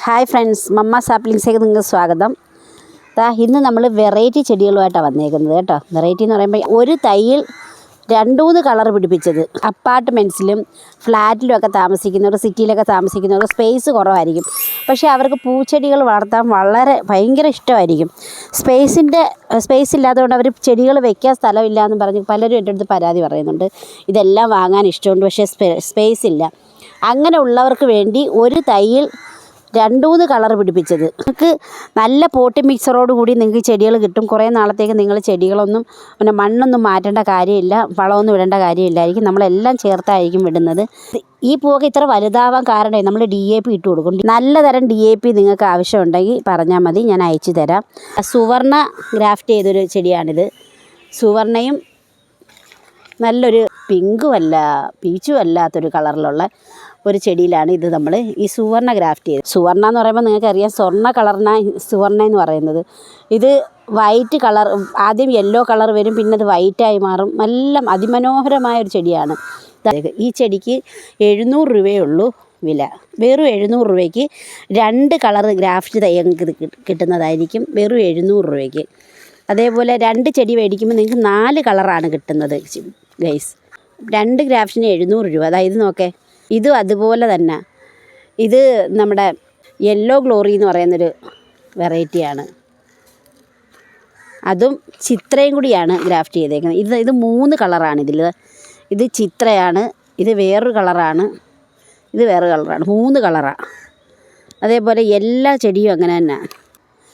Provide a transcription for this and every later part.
Hi friends, മമ്മ സാപ്ലിങ്സിലേക്ക് നിങ്ങൾക്ക് സ്വാഗതം. ഇന്ന് നമ്മൾ വെറൈറ്റി ചെടികളുമായിട്ടാണ് വന്നേക്കുന്നത് കേട്ടോ. വെറൈറ്റി എന്ന് പറയുമ്പോൾ ഒരു തൈയിൽ 2-3 കളർ പിടിപ്പിച്ചത്. അപ്പാർട്ട്മെൻറ്റ്സിലും ഫ്ലാറ്റിലും ഒക്കെ താമസിക്കുന്നവർ, സിറ്റിയിലൊക്കെ താമസിക്കുന്നവർ സ്പേസ് കുറവായിരിക്കും. പക്ഷേ അവർക്ക് പൂച്ചെടികൾ വളർത്താൻ ഭയങ്കര ഇഷ്ടമായിരിക്കും. സ്പേസ് ഇല്ലാത്തതുകൊണ്ട് അവർ ചെടികൾ വയ്ക്കാൻ സ്ഥലമില്ല എന്ന് പറഞ്ഞ് പലരും എൻ്റെ അടുത്ത് പരാതി പറയുന്നുണ്ട്. ഇതെല്ലാം വാങ്ങാൻ ഇഷ്ടമുണ്ട്, പക്ഷേ സ്പേസ് ഇല്ല. അങ്ങനെ ഉള്ളവർക്ക് വേണ്ടി ഒരു തൈയിൽ 2-3 കളർ പിടിപ്പിച്ചത്. നിങ്ങൾക്ക് നല്ല പോട്ടി മിക്സറോട് കൂടി നിങ്ങൾക്ക് ചെടികൾ കിട്ടും. കുറേ നാളത്തേക്ക് നിങ്ങൾ ചെടികളൊന്നും മണ്ണൊന്നും മാറ്റേണ്ട കാര്യമില്ല, വളമൊന്നും ഇടേണ്ട കാര്യമില്ലായിരിക്കും. നമ്മളെല്ലാം ചേർത്തായിരിക്കും വിടുന്നത്. ഈ പൂവൊക്കെ ഇത്ര വലുതാവാൻ കാരണമേ നമ്മൾ DAP ഇട്ട് കൊടുക്കും. നല്ല തരം DAP നിങ്ങൾക്ക് ആവശ്യമുണ്ടെങ്കിൽ പറഞ്ഞാൽ മതി, ഞാൻ അയച്ചു തരാം. സുവർണ ഗ്രാഫ്റ്റ് ചെയ്തൊരു ചെടിയാണിത്. സുവർണയും നല്ലൊരു പിങ്കുമല്ല പീച്ചും അല്ലാത്തൊരു കളറിലുള്ള ഒരു ചെടിയിലാണ് ഇത് നമ്മൾ ഈ സുവർണ ഗ്രാഫ്റ്റ് ചെയ്തത്. സുവർണ എന്ന് പറയുമ്പോൾ നിങ്ങൾക്കറിയാം, സ്വർണ്ണ കളറിനാണ് സുവർണ എന്ന് പറയുന്നത്. ഇത് വൈറ്റ് കളർ, ആദ്യം യെല്ലോ കളർ വരും, പിന്നെ അത് വൈറ്റായി മാറും. നല്ല അതിമനോഹരമായ ഒരു ചെടിയാണ്. ഈ ചെടിക്ക് 700 രൂപയേ ഉള്ളൂ വില. വെറും 700 രൂപയ്ക്ക് 2 കളർ ഗ്രാഫ്റ്റ് തയ്യങ്ങൾക്ക് കിട്ടുന്നതായിരിക്കും, വെറും 700 രൂപയ്ക്ക്. അതേപോലെ 2 ചെടി മേടിക്കുമ്പോൾ നിങ്ങൾക്ക് 4 കളറാണ് കിട്ടുന്നത് ഗൈസ്. 2 ഗ്രാഫ്റ്റിന് 700 രൂപ. അതായത് നോക്കേ, ഇതും അതുപോലെ തന്നെ. ഇത് നമ്മുടെ യെല്ലോ ഗ്ലോറി എന്ന് പറയുന്നൊരു വെറൈറ്റിയാണ്. അതും ചിത്രയും കൂടിയാണ് ഗ്രാഫ്റ്റ് ചെയ്തേക്കുന്നത്. ഇത് 3 കളറാണ് ഇതിൽ. ഇത് ചിത്രയാണ്, ഇത് വേറൊരു കളറാണ്, ഇത് വേറൊരു കളറാണ്. 3 കളറാണ്. അതേപോലെ എല്ലാ ചെടിയും അങ്ങനെ തന്നെ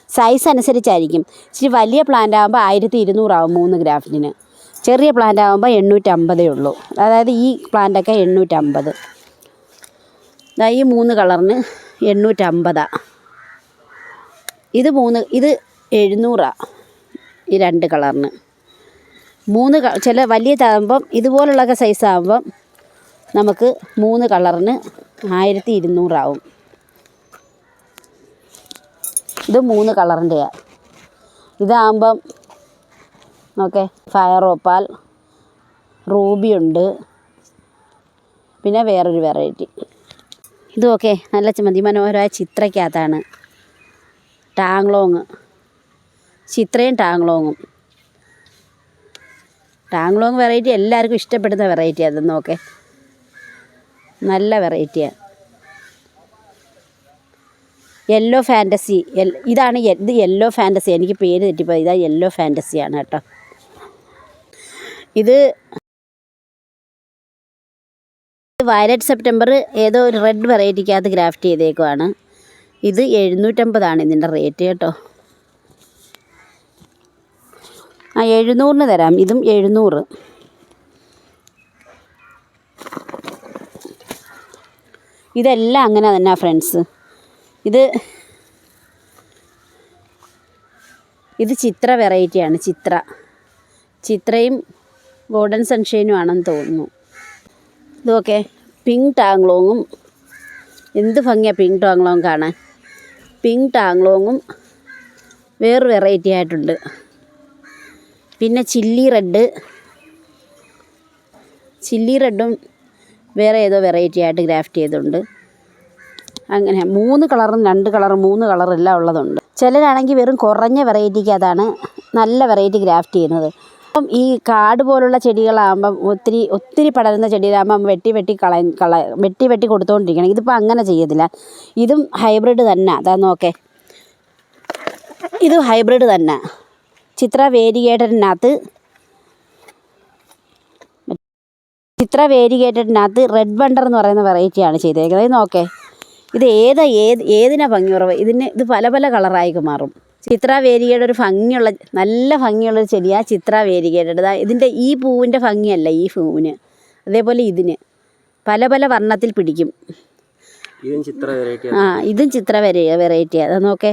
സൈസ് അനുസരിച്ചായിരിക്കും. ഇച്ചിരി വലിയ പ്ലാന്റ് ആകുമ്പോൾ 1200 ആവും 3 ഗ്രാഫ്റ്റിന്. ചെറിയ പ്ലാന്റ് ആകുമ്പോൾ 850 ഉള്ളൂ. അതായത് ഈ പ്ലാന്റൊക്കെ 850. ഈ 3 കളറിന് 850. ഇത് 700. ഈ 2 കളറിന് 3 ചില വലിയ താകുമ്പം ഇതുപോലുള്ളൊക്കെ സൈസ് ആകുമ്പം നമുക്ക് 3 കളറിന് 1200 ആവും. ഇത് 3 കളറിൻ്റെയാണ്. ഇതാകുമ്പം ഓക്കെ, ഫയർ ഓപ്പാൽ, റൂബി ഉണ്ട്, പിന്നെ വേറൊരു വെറൈറ്റി. ഇതും ഓക്കെ, നല്ല അതിമനോഹരമായ ചിത്രയ്ക്കകത്താണ്. ടാങ്ലോങ്, ചിത്രയും ടാങ്ലോങും. ടാങ്ലോങ് വെറൈറ്റി എല്ലാവർക്കും ഇഷ്ടപ്പെടുന്ന വെറൈറ്റി. അതൊന്നും ഓക്കെ, നല്ല വെറൈറ്റിയാണ്. യെല്ലോ ഫാൻറ്റസി, ഇത് യെല്ലോ ഫാൻറ്റസി. എനിക്ക് പേര് തെറ്റിപ്പോയി. ഇതാ യെല്ലോ ഫാൻറ്റസിയാണ് കേട്ടോ. ഇത് വയലറ്റ് സെപ്റ്റംബർ ഏതോ ഒരു റെഡ് വെറൈറ്റിക്കകത്ത് ഗ്രാഫ്റ്റ് ചെയ്തേക്കുവാണ്. ഇത് 750 ഇതിൻ്റെ റേറ്റ് കേട്ടോ. 700 തരാം. ഇതും 700. ഇതെല്ലാം അങ്ങനെ തന്നെ ഫ്രണ്ട്സ്. ഇത് ചിത്ര വെറൈറ്റിയാണ്. ചിത്രയും ഗോൾഡൻ സൺഷൈനും ആണെന്ന് തോന്നുന്നു. ഇതൊക്കെ പിങ്ക് ടാങ്ലോങ്ങും. എന്ത് ഭംഗിയാണ് പിങ്ക് ടാങ്ലോങ് കാണാൻ. പിങ്ക് ടാങ്ലോങ്ങും വേറൊരു വെറൈറ്റി ആയിട്ടുണ്ട്. പിന്നെ ചില്ലി റെഡും വേറെ ഏതോ വെറൈറ്റി ആയിട്ട് ഗ്രാഫ്റ്റ് ചെയ്തിട്ടുണ്ട്. അങ്ങനെ 3 കളറും 2 കളറും 3 കളറും എല്ലാം ഉള്ളതുണ്ട്. ചിലരാണെങ്കിൽ വെറും കുറഞ്ഞ വെറൈറ്റിക്ക് അതാണ് നല്ല വെറൈറ്റി ഗ്രാഫ്റ്റ് ചെയ്യുന്നത്. അപ്പം ഈ കാട് പോലുള്ള ചെടികളാകുമ്പം ഒത്തിരി പടരുന്ന ചെടികളാകുമ്പം വെട്ടി കൊടുത്തുകൊണ്ടിരിക്കണം. ഇതിപ്പോൾ അങ്ങനെ ചെയ്യത്തില്ല. ഇതും ഹൈബ്രിഡ് തന്നെ. അതാ നോക്കേ, ഇതും ഹൈബ്രിഡ് തന്നെ. ചിത്ര വേരിഗേറ്റഡിനകത്ത് റെഡ് വണ്ടർ എന്ന് പറയുന്ന വെറൈറ്റിയാണ് ചെയ്തേക്കുന്നത്. നോക്കേ, ഇത് ഏതിനാ ഭംഗി കുറവ്? ഇത് പല പല കളറായി മാറും. ചിത്ര വേരിഗേറ്റഡ് ഒരു നല്ല ഭംഗിയുള്ളൊരു ചെടിയാണ് ചിത്ര വേരിഗേറ്റഡ്. ഇതിൻ്റെ ഈ പൂവിൻ്റെ ഭംഗിയല്ല ഈ പൂവിന്. അതേപോലെ ഇതിന് പല പല വർണ്ണത്തിൽ പിടിക്കും. ഇതും ചിത്ര വെറൈറ്റിയാണ്. അത് നോക്കേ,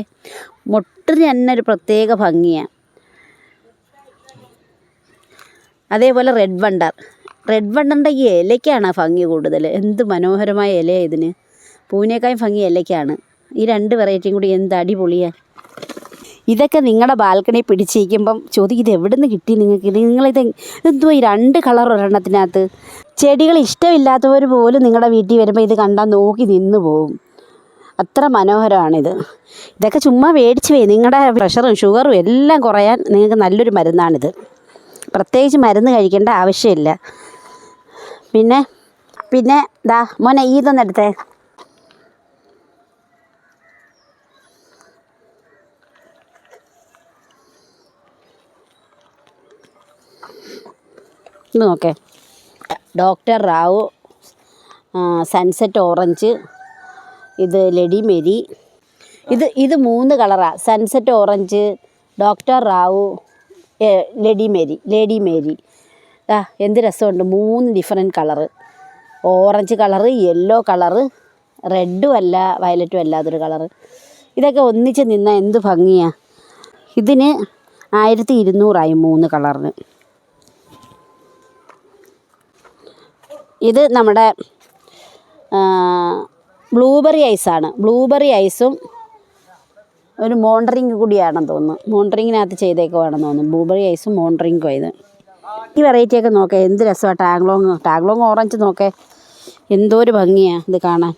മൊട്ടിന് തന്നെ ഒരു പ്രത്യേക ഭംഗിയാണ്. അതേപോലെ റെഡ് വണ്ടറിൻ്റെ ഈ ഇലയ്ക്കാണ് ഭംഗി കൂടുതൽ. എന്ത് മനോഹരമായ ഇലയാണ് ഇതിന്. പൂവിനേക്കാളും ഭംഗി ഇലയ്ക്കാണ്. ഈ 2 വെറൈറ്റിയും കൂടി എന്ത് അടിപൊളിയാണ്. ഇതൊക്കെ നിങ്ങളുടെ ബാൽക്കണി പിടിച്ചിരിക്കുമ്പം ചോദിക്കും, ഇത് എവിടെ നിന്ന് കിട്ടി നിങ്ങൾക്ക്? എന്തോ ഈ 2 കളർ ഒരെണ്ണത്തിനകത്ത്. ചെടികൾ ഇഷ്ടമില്ലാത്തവർ പോലും നിങ്ങളുടെ വീട്ടിൽ വരുമ്പോൾ ഇത് കണ്ടാൽ നോക്കി നിന്ന് പോവും. അത്ര മനോഹരമാണിത്. ഇതൊക്കെ ചുമ്മാ മേടിച്ച് പോയി. നിങ്ങളുടെ പ്രഷറും ഷുഗറും എല്ലാം കുറയാൻ നിങ്ങൾക്ക് നല്ലൊരു മരുന്നാണിത്. പ്രത്യേകിച്ച് മരുന്ന് കഴിക്കേണ്ട ആവശ്യമില്ല. പിന്നെ ദാ മോനെ ഇതൊന്നെടുത്തേ. ഇത് നോക്കേ, ഡോക്ടർ റാവു സൺസെറ്റ് ഓറഞ്ച്, ഇത് ലെഡി മേരി. ഇത് 3 കളറാണ്. Sunset orange, doctor Rao, ലെഡി Mary. എന്ത് രസമുണ്ട്. 3 different colour. Orange colour, yellow colour, റെഡും അല്ല വയലറ്റും അല്ലാത്തൊരു കളറ്. ഇതൊക്കെ ഒന്നിച്ച് നിന്നാൽ എന്ത് ഭംഗിയാണ്. ഇതിന് 1200 3 കളറിന്. ഇത് നമ്മുടെ ബ്ലൂബെറി ഐസാണ്. ബ്ലൂബെറി ഐസും ഒരു മോണ്ടറിങ് കൂടിയാണെന്ന് തോന്നുന്നു. മോണ്ടറിങ്ങിനകത്ത് ചെയ്തേക്കുവാണെന്ന് തോന്നുന്നു. ബ്ലൂബെറി ഐസും മോണ്ടറിങ്ങും ഇത്. ഈ വെറൈറ്റിയൊക്കെ നോക്കേ, എന്ത് രസമാണ്. ടാങ്ലോങ് ഓറഞ്ച് നോക്കേ, എന്തോ ഒരു ഭംഗിയാണ് ഇത് കാണാൻ.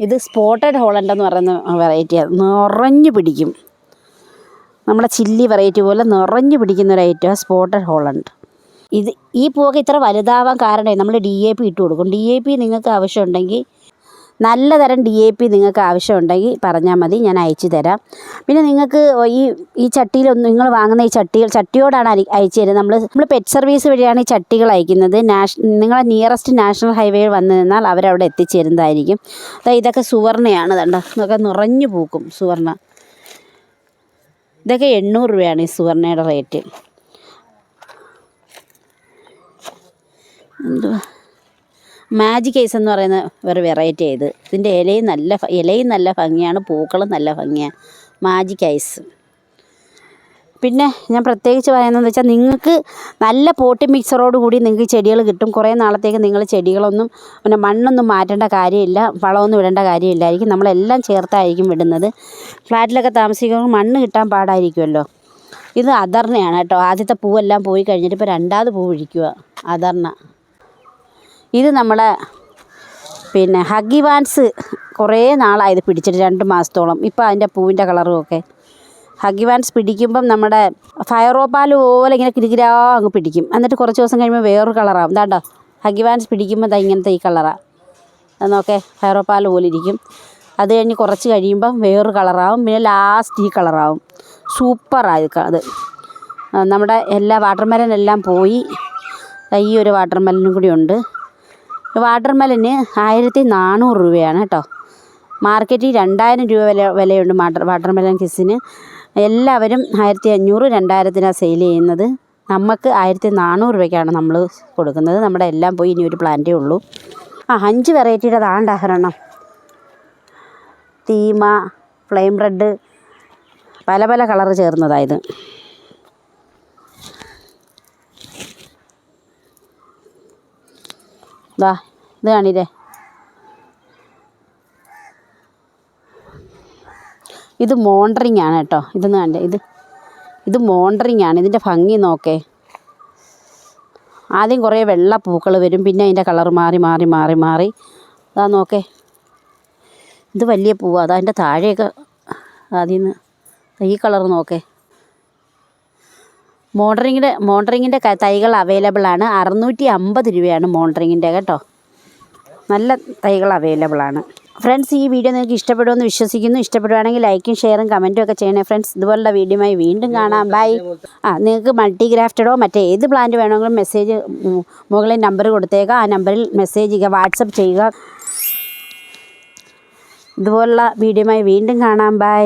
ഇത് സ്പോട്ടഡ് ഹോളണ്ട് എന്ന് പറയുന്ന വെറൈറ്റിയാണ്. നിറഞ്ഞു പിടിക്കും. നമ്മുടെ ചില്ലി വെറൈറ്റി പോലെ നിറഞ്ഞു പിടിക്കുന്ന ഒരു ഐറ്റമാണ് സ്പോട്ടഡ് ഹോളണ്ട്. ഈ പൂവൊക്കെ ഇത്ര വലുതാവാൻ കാരണമേ നമ്മൾ DAP ഇട്ട് കൊടുക്കും. DAP നിങ്ങൾക്ക് ആവശ്യമുണ്ടെങ്കിൽ, നല്ല തരം DAP നിങ്ങൾക്ക് ആവശ്യമുണ്ടെങ്കിൽ പറഞ്ഞാൽ മതി, ഞാൻ അയച്ചു തരാം. പിന്നെ നിങ്ങൾക്ക് ഈ ചട്ടിയിലൊന്നും, നിങ്ങൾ വാങ്ങുന്ന ഈ ചട്ടിയോടാണ് അയച്ചു തരുന്നത്. നമ്മൾ പെറ്റ് സർവീസ് വഴിയാണ് ഈ ചട്ടികൾ അയക്കുന്നത്. നിങ്ങളെ നിയറസ്റ്റ് നാഷണൽ ഹൈവേയിൽ വന്നു നിന്നാൽ അവരവിടെ എത്തിച്ചേരുന്നതായിരിക്കും. ഇതൊക്കെ സുവർണയാണ്. കണ്ടോ, ഇതൊക്കെ നിറഞ്ഞു പൂക്കും സുവർണ. ഇതൊക്കെ 800 രൂപയാണ് ഈ സുവർണയുടെ റേറ്റ്. എന്തുവാ മാജിക് ഐസ് എന്ന് പറയുന്ന ഒരു വെറൈറ്റി ഇത്. ഇതിൻ്റെ ഇലയും നല്ല ഭംഗിയാണ്, പൂക്കളും നല്ല ഭംഗിയാണ്. Magic eyes. പിന്നെ ഞാൻ പ്രത്യേകിച്ച് പറയുന്നതെന്ന് വെച്ചാൽ, നിങ്ങൾക്ക് നല്ല പോട്ടി മിക്സറോട് കൂടി നിങ്ങൾക്ക് ചെടികൾ കിട്ടും. കുറേ നാളത്തേക്ക് നിങ്ങൾ ചെടികളൊന്നും പിന്നെ മണ്ണൊന്നും മാറ്റേണ്ട കാര്യമില്ല, വളമൊന്നും ഇടേണ്ട കാര്യമില്ലായിരിക്കും. നമ്മളെല്ലാം ചേർത്തായിരിക്കും വിടുന്നത്. ഫ്ലാറ്റിലൊക്കെ താമസിക്കുമ്പോൾ മണ്ണ് കിട്ടാൻ പാടായിരിക്കുമല്ലോ. ഇത് അദർണയാണ് കേട്ടോ. ആദ്യത്തെ പൂവെല്ലാം പോയി കഴിഞ്ഞിട്ട് ഇപ്പോൾ 2ാമത് പൂ പിടിക്കുക, അദർണ. ഇത് നമ്മുടെ ഹഗ്ഗി വാൻസ്. കുറേ നാളായത് പിടിച്ചിട്ട്, 2 മാസത്തോളം. ഇപ്പോൾ അതിൻ്റെ പൂവിൻ്റെ കളറും ഒക്കെ. ഹഗ്ഗി വാൻസ് പിടിക്കുമ്പം നമ്മുടെ ഫയറോപ്പാൽ പോലെ ഇങ്ങനെ കിരികിരാ അങ്ങ് പിടിക്കും. എന്നിട്ട് കുറച്ച് ദിവസം കഴിയുമ്പോൾ വേറൊരു കളറാകും. ഇതാണ്ടോ, ഹഗ്ഗി വാൻസ് പിടിക്കുമ്പോൾ ഇങ്ങനത്തെ ഈ കളറാണ്. അത് നോക്കേ, ഫയറോപ്പാൽ പോലെ ഇരിക്കും. അത് കഴിഞ്ഞ് കുറച്ച് കഴിയുമ്പം വേറൊരു കളറാവും. പിന്നെ ലാസ്റ്റ് ഈ കളറാവും. സൂപ്പറായി അത്. നമ്മുടെ എല്ലാ വാട്ടർമെലൻ എല്ലാം പോയി. ഈ ഒരു വാട്ടർമെലനും കൂടി ഉണ്ട്. വാട്ടർമെലന് 1400 രൂപയാണ് കേട്ടോ. മാർക്കറ്റിൽ 2000 രൂപ വിലയുണ്ട് വാട്ടർമെലൻ കിസിന്. എല്ലാവരും 1500, 2000 സെയിൽ ചെയ്യുന്നത്. നമുക്ക് 1400 രൂപയ്ക്കാണ് നമ്മൾ കൊടുക്കുന്നത്. നമ്മുടെ എല്ലാം പോയി, ഇനി ഒരു പ്ലാന്റേ ഉള്ളൂ. 5 വെറൈറ്റിയുടെ ഒരെണ്ണം. തീമ, ഫ്ലെയിം റെഡ്, പല കളറ് ചേർന്നതായത്. ഇത് കാണില്ലേ, ഇത് മോണ്ടറിങ് ആണ് കേട്ടോ. ഇതൊന്ന് കണ്ടേ, ഇത് മോണ്ടറിങ് ആണ്. ഇതിൻ്റെ ഭംഗി നോക്കേ. ആദ്യം കുറേ വെള്ള പൂക്കൾ വരും, പിന്നെ അതിൻ്റെ കളർ മാറി. അതാ നോക്കേ, ഇത് വലിയ പൂവാണ്. അതതിൻ്റെ താഴെയൊക്കെ ആദ്യം ഈ കളർ നോക്കേ. മോണ്ടറിങ്ങിൻ്റെ തൈകൾ അവൈലബിളാണ്. 650 രൂപയാണ് മോണ്ടറിങ്ങിൻ്റെ കേട്ടോ. നല്ല തൈകൾ അവൈലബിളാണ്. ഫ്രണ്ട്സ്, ഈ വീഡിയോ നിങ്ങൾക്ക് ഇഷ്ടപ്പെടുമെന്ന് വിശ്വസിക്കുന്നു. ഇഷ്ടപ്പെടുവാണെങ്കിൽ ലൈക്കും ഷെയറും കമൻറ്റും ഒക്കെ ചെയ്യണേ ഫ്രണ്ട്സ്. ഇതുപോലുള്ള വീഡിയോയുമായി വീണ്ടും കാണാം. ബൈ. നിങ്ങൾക്ക് മൾട്ടിഗ്രാഫ്റ്റഡോ മറ്റേത് പ്ലാന്റ് വേണമെങ്കിലും മെസ്സേജ് മുകളിൽ നമ്പർ കൊടുത്തേക്കാം. ആ നമ്പറിൽ മെസ്സേജ് ചെയ്യുക, വാട്സപ്പ് ചെയ്യുക. ഇതുപോലുള്ള വീഡിയോയുമായി വീണ്ടും കാണാം. ബൈ.